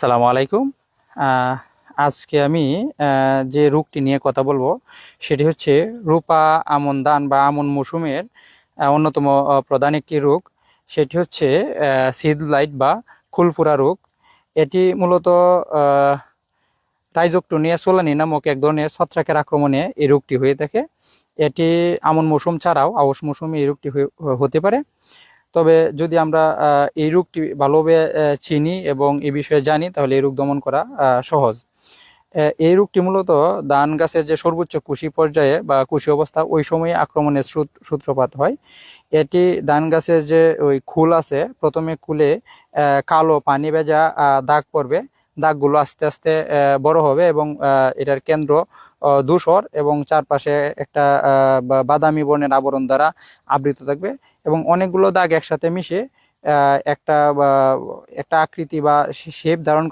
সালামু আলাইকুম। আহ, আজকে আমি যে রোগটি নিয়ে কথা বলবো সেটি হচ্ছে রূপা আমন ধান বা আমন মৌসুমের অন্যতম প্রধান একটি রোগ। সেটি হচ্ছে সিড ব্লাইট বা ফুলপুরা রোগ। এটি মূলত রাইজোকটোনিয়া সোলানি নামক এক ধরনের ছত্রাকের আক্রমণে এই রোগটি হয়ে থাকে। এটি আমন মৌসুম ছাড়াও আউশ মৌসুমে এই রোগটি হতে পারে। তবে যদি আমরা এই রোগটি ভালোভাবে চিনি এবং এই বিষয়ে জানি তাহলে এই রোগ দমন করা সহজ। এই রোগটি মূলত ধান গাছের যে সর্বোচ্চ কুশি পর্যায়ে বা কুশি অবস্থা ওই সময়ে আক্রমণের সূত্রপাত হয়। এটি ধান গাছের যে ওই খুল আছে, প্রথমে খুলে কালো পানি ভেজা দাগ পড়বে। দাগগুলো আস্তে আস্তে বড় হবে এবং এটার কেন্দ্র ধূসর এবং চারপাশে একটা বাদামি বর্ণের আবরণ দ্বারা আবৃত থাকবে এবং অনেকগুলো দাগ একসাথে মিশে একটা আকৃতি বা শেপ ধারণ